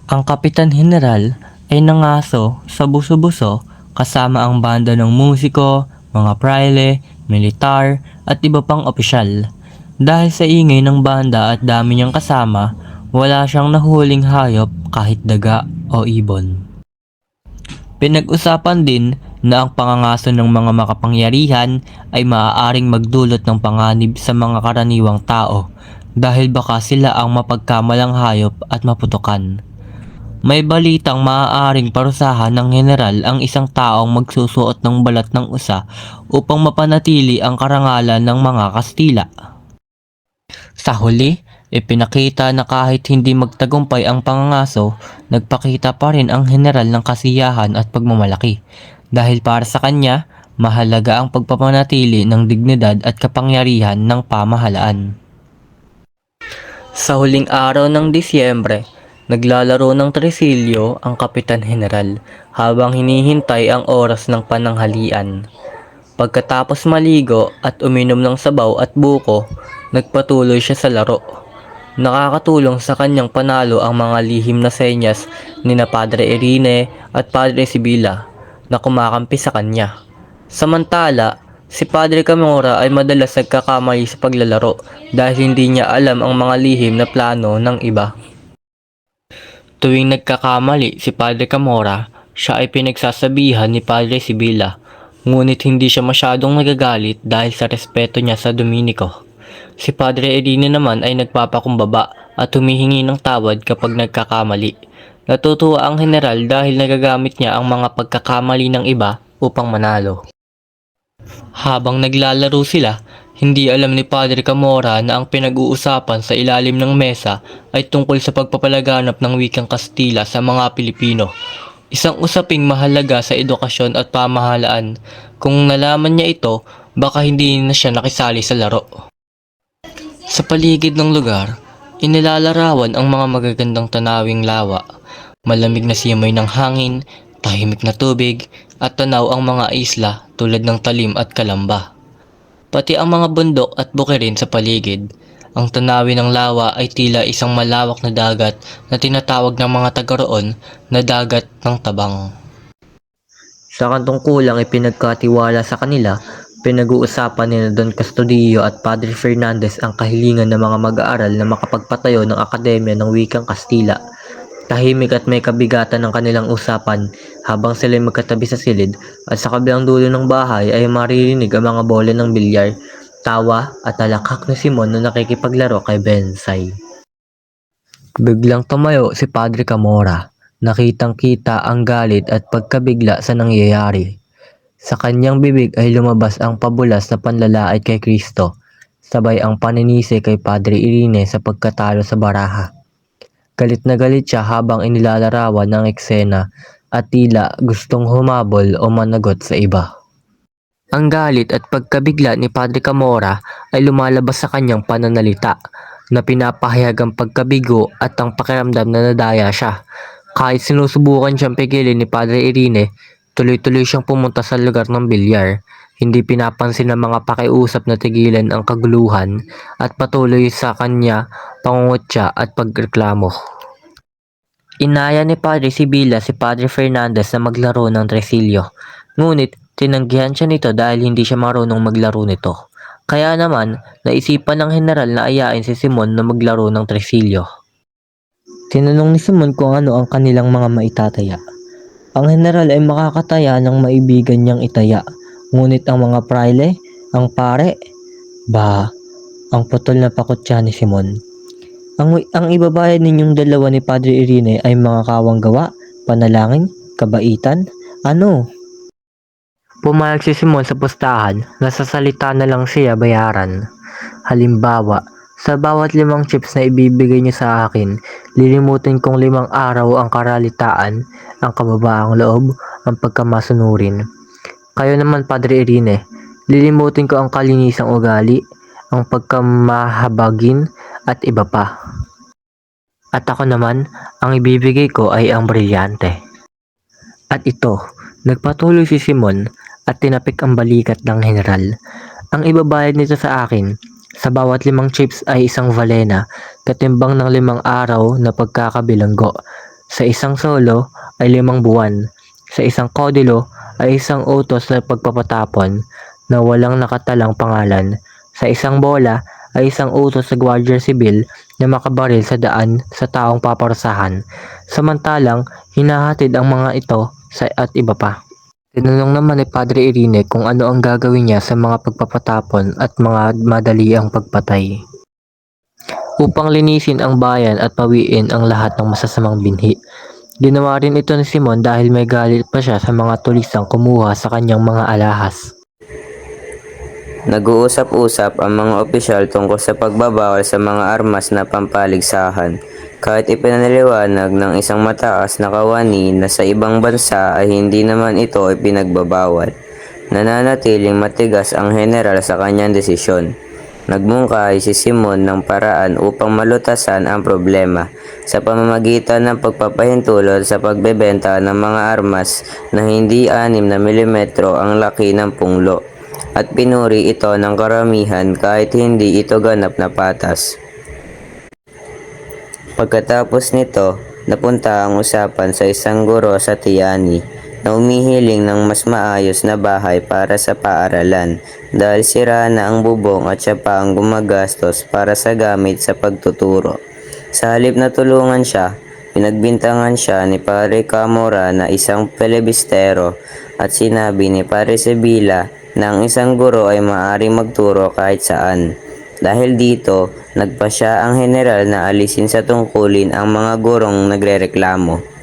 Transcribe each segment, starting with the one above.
Ang Kapitan Heneral ay nangaso sa buso-buso kasama ang banda ng musiko, mga praile, militar at iba pang opisyal. Dahil sa ingay ng banda at dami niyang kasama, wala siyang nahuling hayop kahit daga o ibon. Pinag-usapan din na ang pangangaso ng mga makapangyarihan ay maaaring magdulot ng panganib sa mga karaniwang tao dahil baka sila ang mapagkamalang hayop at maputukan. May balitang maaaring parusahan ng general ang isang taong magsusuot ng balat ng usa upang mapanatili ang karangalan ng mga Kastila. Sa huli, ipinakita na kahit hindi magtagumpay ang pangangaso, nagpakita pa rin ang general ng kasiyahan at pagmamalaki. Dahil para sa kanya, mahalaga ang pagpapanatili ng dignidad at kapangyarihan ng pamahalaan. Sa huling araw ng Disyembre, naglalaro ng tresilyo ang Kapitan Heneral habang hinihintay ang oras ng pananghalian. Pagkatapos maligo at uminom ng sabaw at buko, nagpatuloy siya sa laro. Nakakatulong sa kanyang panalo ang mga lihim na senyas ni na Padre Irene at Padre Sibila na kumakampi sa kanya. Samantala, si Padre Camora ay madalas nagkakamali sa paglalaro dahil hindi niya alam ang mga lihim na plano ng iba. Tuwing nagkakamali si Padre Camora, siya ay pinagsasabihan ni Padre Sibila, ngunit hindi siya masyadong nagagalit dahil sa respeto niya sa Dominico. Si Padre Irene naman ay nagpapakumbaba at humihingi ng tawad kapag nagkakamali. Natutuwa ang general dahil nagagamit niya ang mga pagkakamali ng iba upang manalo. Habang naglalaro sila, hindi alam ni Padre Camora na ang pinag-uusapan sa ilalim ng mesa ay tungkol sa pagpapalaganap ng wikang Kastila sa mga Pilipino. Isang usaping mahalaga sa edukasyon at pamahalaan. Kung nalaman niya ito, baka hindi na siya nakisali sa laro. Sa paligid ng lugar, inilalarawan ang mga magagandang tanawing lawa. Malamig na simoy ng hangin, tahimik na tubig, at tanaw ang mga isla tulad ng Talim at Calamba. Pati ang mga bundok at bukirin sa paligid. Ang tanawin ng lawa ay tila isang malawak na dagat na tinatawag ng mga taga roon na dagat ng tabang. Sa kantong kulang ay pinagkatiwala sa kanila, pinag-uusapan ni Don Custodio at Padre Fernandez ang kahilingan ng mga mag-aaral na makapagpatayo ng Akademya ng Wikang Kastila. Tahimik at may kabigatan ng kanilang usapan habang sila'y magkatabi sa silid at sa kabilang dulo ng bahay ay maririnig ang mga bola ng bilyar, tawa at talakhak ni Simon na nakikipaglaro kay Bensay. Biglang tumayo si Padre Camora. Nakitang-kita ang galit at pagkabigla sa nangyayari. Sa kanyang bibig ay lumabas ang pabulas na panlalait kay Kristo, sabay ang paninisi kay Padre Irene sa pagkatalo sa baraha. Galit na galit siya habang inilalarawan ng eksena at tila gustong humabol o managot sa iba. Ang galit at pagkabigla ni Padre Camora ay lumalabas sa kanyang pananalita na pinapahayag ang pagkabigo at ang pakiramdam na nadaya siya. Kahit sinusubukan siyang pigilin ni Padre Irene, tuloy-tuloy siyang pumunta sa lugar ng bilyar. Hindi pinapansin ng mga pakiusap na tigilan ang kaguluhan at patuloy sa kanya pangungutya at pagreklamo. Inaya ni Padre Sibila si Padre Fernandez na maglaro ng tresilyo, ngunit tinanggihan siya nito dahil hindi siya marunong maglaro nito. Kaya naman, naisipan ng general na ayain si Simon na maglaro ng tresilyo. Tinanong ni Simon kung ano ang kanilang mga maitataya. Ang general ay makakataya ng maibigan niyang itaya, ngunit ang mga praile, ang pare, ang putol na pakutya ni Simon. Ang ibabayad ninyong dalawa ni Padre Irene ay mga kawang gawa, panalangin, kabaitan, ano? Pumayag si Simon sa pustahan, nasasalita na lang siya bayaran. Halimbawa, sa bawat 5 chips na ibibigay niyo sa akin, lilimutin kong 5 araw ang karalitaan, ang kababaang loob, ang pagkamasunurin. Kayo naman Padre Irene, lilimutin ko ang kalinisang ugali, ang pagkamahabagin at iba pa. At ako naman, ang ibibigay ko ay ang brilyante. At ito, nagpatuloy si Simon at tinapik ang balikat ng general. Ang ibabayad nito sa akin, sa bawat 5 chips ay isang valena, katimbang ng 5 araw na pagkakabilanggo. Sa isang solo ay 5 buwan. Sa isang kodulo ay isang utos na pagpapatapon na walang nakatalang pangalan. Sa isang bola ay isang utos sa Guardia Civil na makabaril sa daan sa taong paparusahan. Samantalang hinahatid ang mga ito at iba pa. Tinanong naman ni Padre Irene kung ano ang gagawin niya sa mga pagpapatapon at mga madaliang pagpatay. Upang linisin ang bayan at pawiin ang lahat ng masasamang binhi. Ginawa rin ito ni Simon dahil may galit pa siya sa mga tulisang kumuha sa kanyang mga alahas. Nag-uusap-usap ang mga opisyal tungkol sa pagbabawal sa mga armas na pampaligsahan. Kahit ipinaliwanag ng isang mataas na kawani na sa ibang bansa ay hindi naman ito ipinagbabawal. Nananatiling matigas ang general sa kanyang desisyon. Nagmungkahi si Simon ng paraan upang malutasan ang problema sa pamamagitan ng pagpapahintulot sa pagbebenta ng mga armas na hindi 6 mm ang laki ng punglo at pinuri ito ng karamihan kahit hindi ito ganap na patas. Pagkatapos nito, napunta ang usapan sa isang guro sa Tiani na umihiling ng mas maayos na bahay para sa paaralan dahil sira na ang bubong at siya pa ang gumagastos para sa gamit sa pagtuturo. Sa halip na tulungan siya, pinagbintangan siya ni Padre Camora na isang pelebistero at sinabi ni Padre Sebila na ang isang guro ay maaaring magturo kahit saan. Dahil dito, nagpasya ang general na alisin sa tungkulin ang mga gurong nagrereklamo.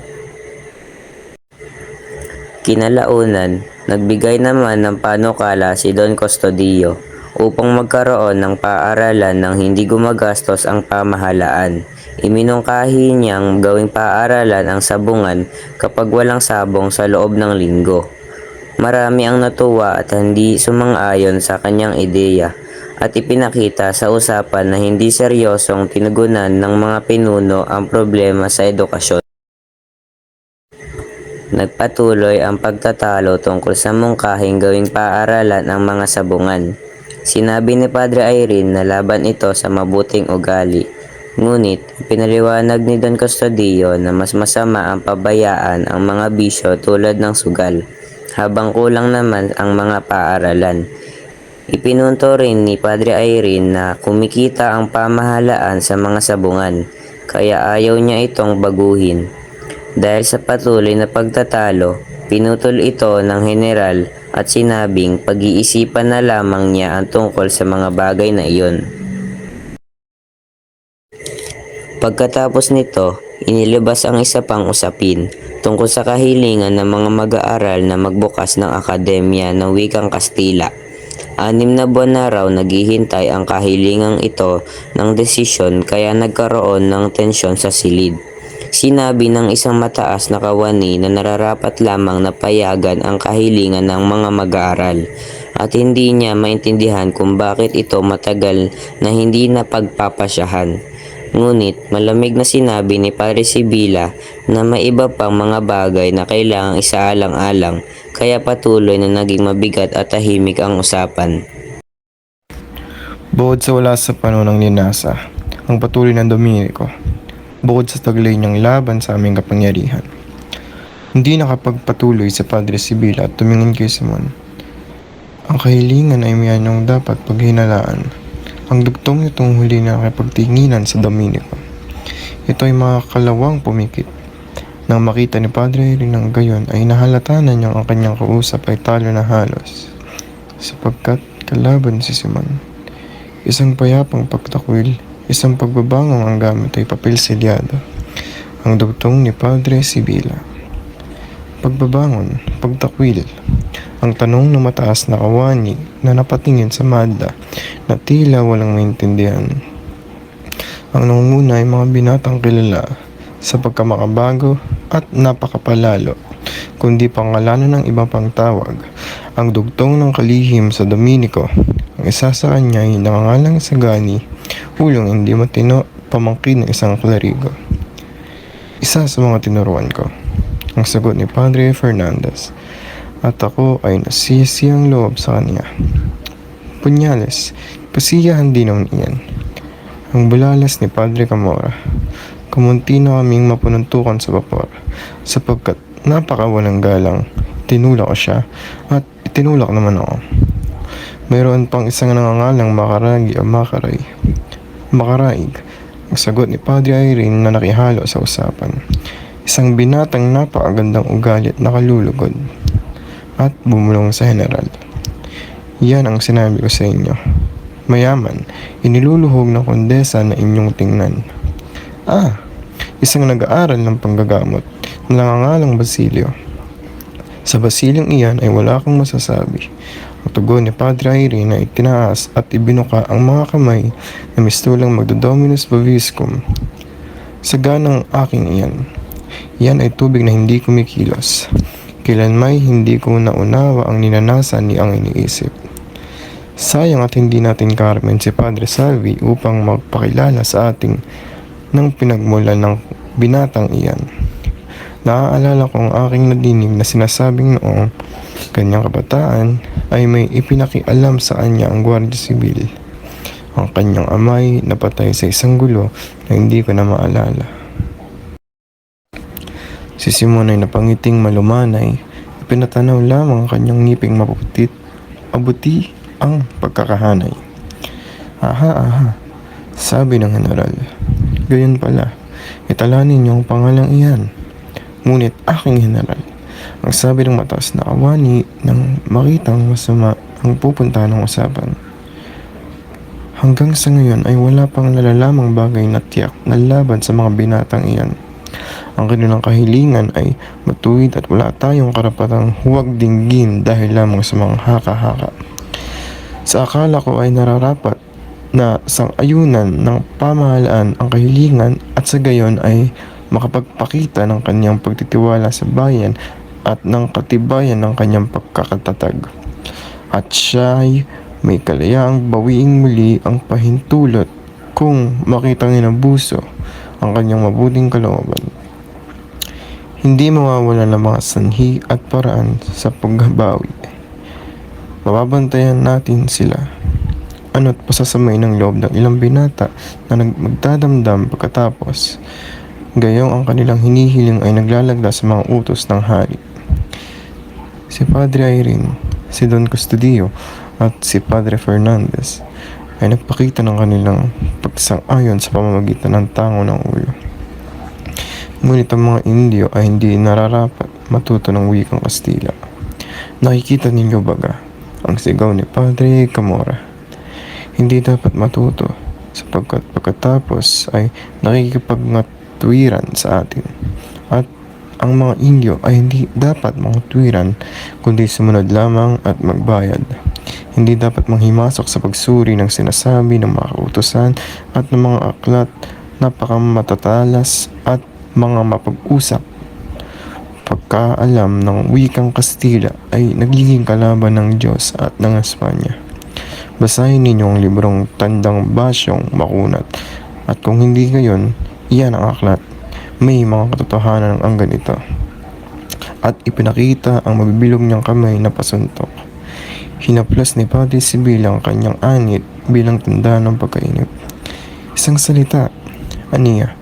Kinalaunan, nagbigay naman ng panukala si Don Custodio upang magkaroon ng paaralan ng hindi gumagastos ang pamahalaan. Iminungkahi niyang gawing paaralan ang sabungan kapag walang sabong sa loob ng linggo. Marami ang natuwa at hindi sumang-ayon sa kanyang ideya at ipinakita sa usapan na hindi seryosong tinugunan ng mga pinuno ang problema sa edukasyon. Nagpatuloy ang pagtatalo tungkol sa mungkahing gawing paaralan ang mga sabungan. Sinabi ni Padre Irene na laban ito sa mabuting ugali. Ngunit, pinaliwanag ni Don Custodio na mas masama ang pabayaan ang mga bisyo tulad ng sugal, habang kulang naman ang mga paaralan. Ipinunto rin ni Padre Irene na kumikita ang pamahalaan sa mga sabungan, kaya ayaw niya itong baguhin. Dahil sa patuloy na pagtatalo, pinutol ito ng general at sinabing pag-iisipan na lamang niya ang tungkol sa mga bagay na iyon. Pagkatapos nito, inilabas ang isa pang usapin tungkol sa kahilingan ng mga mag-aaral na magbukas ng akademya ng wikang Kastila. 6 na buwan na raw naghihintay ang kahilingang ito ng desisyon kaya nagkaroon ng tensyon sa silid. Sinabi ng isang mataas na kawani na nararapat lamang na payagan ang kahilingan ng mga mag-aaral at hindi niya maintindihan kung bakit ito matagal na hindi napagpapasyahan. Ngunit malamig na sinabi ni Padre Sibila na may iba pang mga bagay na kailangang isaalang-alang kaya patuloy na naging mabigat at tahimik ang usapan. Bukod sa wala sa panahon ng linasa, ang patuloy ng Dominico, bukod sa taglay niyang laban sa aming kapangyarihan, hindi nakapagpatuloy sa Padre Sibila at tumingin kay Simon. Ang kahilingan ay miyanong dapat paghinalaan. Ang dugtong nitong huli na nakipagtinginan sa Dominico. Ito ay makakalawang pumikit. Nang makita ni Padre rin ng gayon ay nahalata na niyang ang kanyang kausap ay talo na halos. Sapagkat kalaban si Simon. Isang payapang pagtakwil, isang pagbabangong ang gamit ay papel selyado. Ang dugtong ni Padre Sibila. Pagbabangon, pagtakwil. Ang tanong ng mataas na kawani na napatingin sa madla na tila walang maintindihan. Ang nangunguna ay mga binatang kilala sa pagkamakabago at napakapalalo, kundi pangalanan ng iba pang tawag. Ang dugtong ng kalihim sa Dominico, ang isa sa kanya ay nangangalang Sagani, ulong hindi matino, pamangkin ng isang klerigo. Isa sa mga tinuruan ko, ang sagot ni Padre Fernandez, at ako ay nasisiyang loob sa kanya. Punyales, pasiyahan din naman iyan. Ang bulalas ni Padre Camora, Kumunti na kaming mapununtukan sa vapor sapagkat napakawalang galang. Tinulak ko siya at tinulak naman ako. Mayroon pang isang nangangalang Makaragi o Makaraig. Ang sagot ni Padre Irene na nakihalo sa usapan. Isang binatang napakagandang ugali at nakalulugod. At bumulong sa general. Yan ang sinabi ko sa inyo. Mayaman, iniluluhog ng kondesa na inyong tingnan. Isang nag-aaral ng panggagamot na nangangalang Basilio. Sa Basilyong iyan ay wala kang masasabi. Ang tugon ni Padre Irene ay tinaas at ibinuka ang mga kamay na mistulang Magdodominus Boviscum. Sa ganang aking iyan. Yan ay tubig na hindi kumikilos. Kailanmay hindi ko naunawa ang ninanasan ni ang iniisip. Sayang at hindi natin Carmen si Padre Salvi upang magpakilala sa ating ng pinagmulan ng binatang iyan. Naaalala ko ang aking nadinig na sinasabing noong kanyang kabataan ay may ipinakialam sa kanya ang Guardia Civil. Ang kanyang amay napatay sa isang gulo na hindi ko na maalala. Si Simon ay napangiting malumanay, pinatanaw lamang ang kanyang ngiping mapuputit, abuti ang pagkakahanay. Aha, sabi ng general. Gayon pala, italanin niyo ang pangalang iyan. Ngunit aking general, ang sabi ng mataas na kawani nang makitang masama ang pupuntahan ng usapan. Hanggang sa ngayon ay wala pang nalalamang bagay na tiyak na laban sa mga binatang iyan. Ang kanilang kahilingan ay matuwid at wala tayong karapatang huwag dinggin dahil lamang sa mga haka-haka. Sa akala ko ay nararapat na sang-ayunan ng pamahalaan ang kahilingan at sa gayon ay makapagpakita ng kanyang pagtitiwala sa bayan at ng katibayan ng kanyang pagkakatatag. At siya ay may kalayaang bawiing muli ang pahintulot kung makitang inabuso ang kanyang mabuting kalooban. Hindi mawawala ng mga sanhi at paraan sa pagbabawi. Mababantayan natin sila. Ano't pasasamay ng loob ng ilang binata na magdadamdam pagkatapos. Gayong ang kanilang hinihiling ay naglalagda sa mga utos ng hari. Si Padre Irene, si Don Custodio at si Padre Fernandez ay nagpakita ng kanilang pagsang-ayon sa pamamagitan ng tango ng ulo. Ngunit ang mga Indio ay hindi nararapat matuto ng wikang Kastila. Nakikita ninyo baga ang sigaw ni Padre Camora. Hindi dapat matuto sapagkat pagkatapos ay nakikipagngatuwiran sa atin. At ang mga Indio ay hindi dapat mangatuwiran kundi sumunod lamang at magbayad. Hindi dapat manghimasok sa pagsuri ng sinasabi ng mga kautusan at ng mga aklat napakamatatalas at mga mapag-usap. Pagkaalam ng wikang Kastila ay nagiging kalaban ng Diyos at ng Espanya. Basahin ninyo ang librong Tandang Basyong Makunat at kung hindi gayon, iyan ang aklat. May mga katotohanan ang ganito. At ipinakita ang mabibilog niyang kamay na pasuntok. Hinaplas ni Padre Sibil ang kanyang anit bilang tanda ng pagkainip. Isang salita, aniya,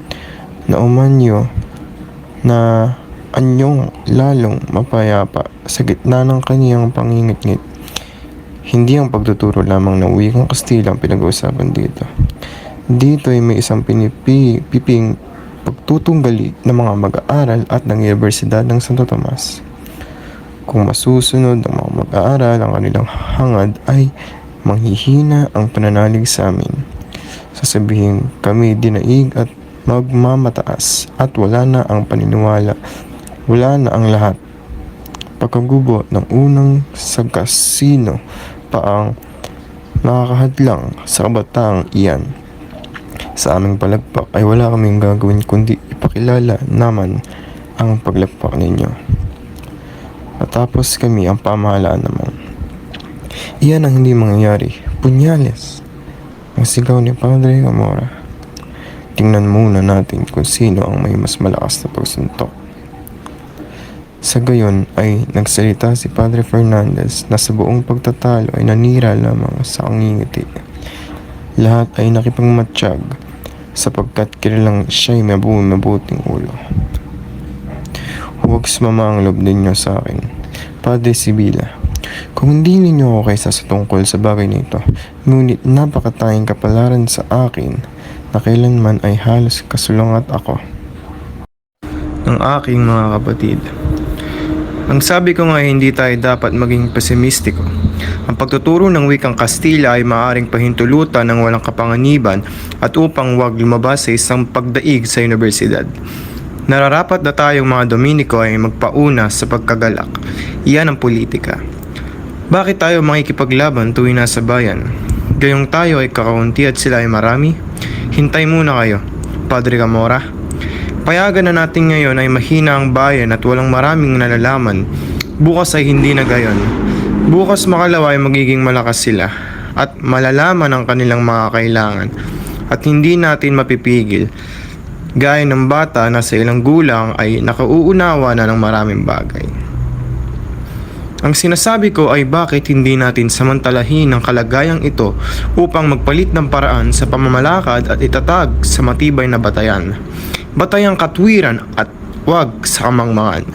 na umanyo na anyong lalong mapayapa sa gitna ng kaniyang pangingit-ngit. Hindi ang pagtuturo lamang ng wikang Kastila ang pinag-uusapan dito. Dito ay may isang piping pagtutunggali ng mga mag-aaral at ng Universidad ng Santo Tomas. Kung masusunod ng mga mag-aaral ang kanilang hangad ay manghihina ang pananalig sa amin. Sasabihin kami dinaig at magmamataas at wala na ang paniniwala, wala na ang lahat. Pagkagubo ng unang sagkasino pa ang nakakahadlang sa kabataang iyan. Sa aming palagpak ay wala kaming gagawin kundi ipakilala naman ang paglagpak ninyo. Matapos kami ang pamahalaan naman. Iyan ang hindi mangyayari. Punyales! Ang sigaw ni Padre Camora. Tingnan muna natin kung sino ang may mas malakas na pagsuntok. Sa gayon ay nagsalita si Padre Fernandez na sa buong pagtatalo ay nanira lamang sa kangingiti. Lahat ay nakipagmatsyag sapagkat kilalang siya'y mabuting ulo. Huwag sumama ang loob ninyo sa akin, Padre Sibila. Kung hindi ninyo ako kaysa sa tungkol sa bagay nito, ngunit napakatayang kapalaran sa akin na kailanman ay halos kasulungat ako ng aking mga kapatid. Ang sabi ko nga hindi tayo dapat maging pesimistiko. Ang pagtuturo ng wikang Kastila ay maaaring pahintulutan ng walang kapanganiban at upang wag lumabas sa isang pagdaig sa universidad. Nararapat na tayong mga Dominiko ay magpauna sa pagkagalak. Iyan ang politika. Bakit tayo makikipaglaban tuwing nasa bayan? Gayong tayo ay kakaunti at sila ay marami? Hintay muna kayo, Padre Camora. Payagan na natin ngayon ay mahina ang bayan at walang maraming nalalaman. Bukas ay hindi na gayon. Bukas makalawa ay magiging malakas sila at malalaman ang kanilang mga kailangan at hindi natin mapipigil. Gaya ng bata na sa ilang gulang ay nakauunawa na ng maraming bagay. Ang sinasabi ko ay bakit hindi natin samantalahin ang kalagayang ito upang magpalit ng paraan sa pamamalakad at itatag sa matibay na batayan. Batayang katwiran at wag sa kamangmangan.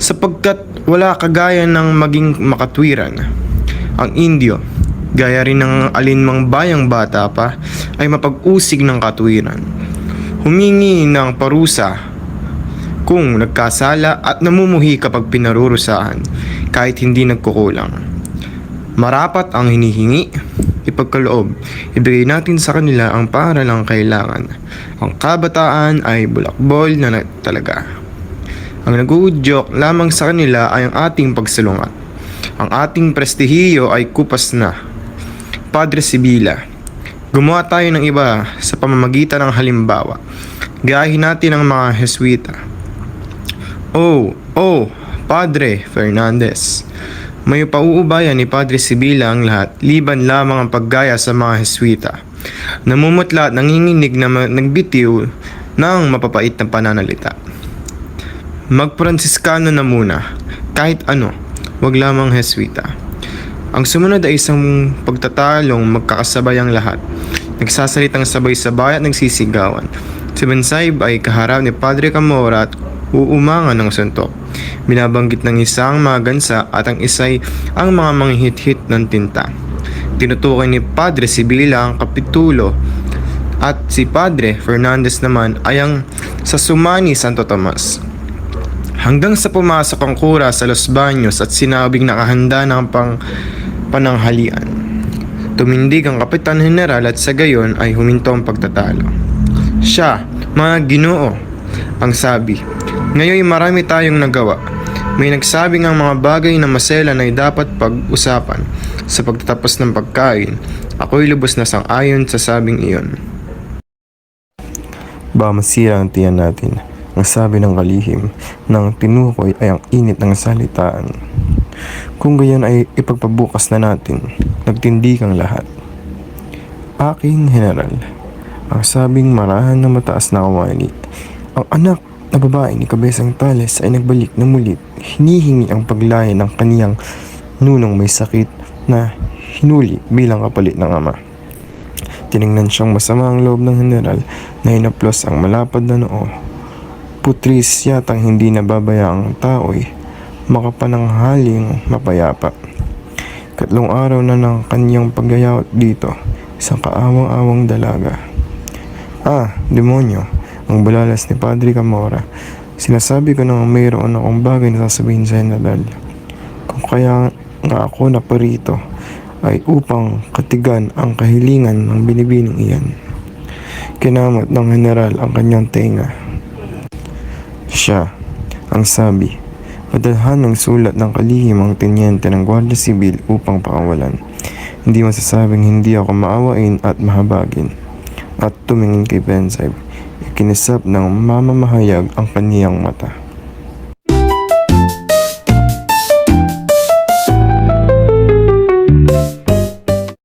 Sapagkat wala kagaya ng maging makatwiran. Ang Indio, gaya rin ng alinmang bayang bata pa, ay mapag-usig ng katwiran. Humingi ng parusa kung nagkasala at namumuhi kapag pinarurusahan kahit hindi nagkukulang. Marapat ang hinihingi, ipagkaloob, ibigay natin sa kanila ang paaralang kailangan. Ang kabataan ay bulakbol na talaga. Ang naguudyok lamang sa kanila ay ang ating pagsalungat. Ang ating prestihiyo ay kupas na. Padre Sibila, gumawa tayo ng iba sa pamamagitan ng halimbawa. Gayahin natin ang mga Heswita. Oh, Padre Fernandez. May pauubayan ni Padre Sibila ang lahat, liban lamang ang paggaya sa mga Heswita. Namumutla at nanginginig na nagbitiw ng mapapait na pananalita. Mag-Pransiskano na muna, kahit ano, wag lamang Heswita. Ang sumunod ay isang pagtatalong magkakasabay ang lahat. Nagsasalitang sabay-sabay at nagsisigawan. Si Bensaib ay kaharap ni Padre Camora at uumangan ng suntok. Binabanggit ng isang mga gansa at ang isay ang mga manghihit-hit ng tinta. Tinutukoy ni Padre Sibila ang kapitulo at si Padre Fernandez naman ay ang sa Sumani Santo Tomas. Hanggang sa pumasok ang kura sa Los Baños at sinabing nakahanda ng pananghalian. Tumindig ang Kapitan General at sa gayon ay huminto ang pagtatalo. Siya, mga Ginoo, ang sabi, ngayon marami tayong nagawa. May nagsabing ang mga bagay na maselan ay dapat pag-usapan. Sa pagtatapos ng pagkain, ako'y lubos na sang-ayon sa sabing iyon. Ba masira ang tiyan natin, ang sabi ng kalihim, ng tinukoy ay ang init ng salitaan. Kung gayon ay ipagpabukas na natin, nagtindig ang lahat. Aking General, ang sabing marahan na mataas na kawali, ang anak na babae ni Kabesang Tales ay nagbalik na mulit, hinihingi ang paglaya ng kaniyang nunong may sakit na hinuli bilang kapalit ng ama. Tiningnan siyang masama ang loob ng General na hinaplos ang malapad na noo. Putris yatang hindi nababayaang tao'y makapananghaling mapayapa. Katlong araw na ng kanyang paggayawat dito, isang kaawang-awang dalaga. Demonyo, ang bulalas ni Padre Camora. Sinasabi ko na mayroon akong bagay na sasabihin sa General. Kung kaya nga ako naparito ay upang katigan ang kahilingan ng binibining iyan. Kinamot ng General ang kanyang tenga. Siya, ang sabi, padalhan ng sulat ng kalihim ang tenyente ng Guardia Civil upang pakawalan. Hindi masasabing hindi ako maawain at mahabagin. At tumingin kay Bensaib, ikinisap ng mamamahayag ang kaniyang mata.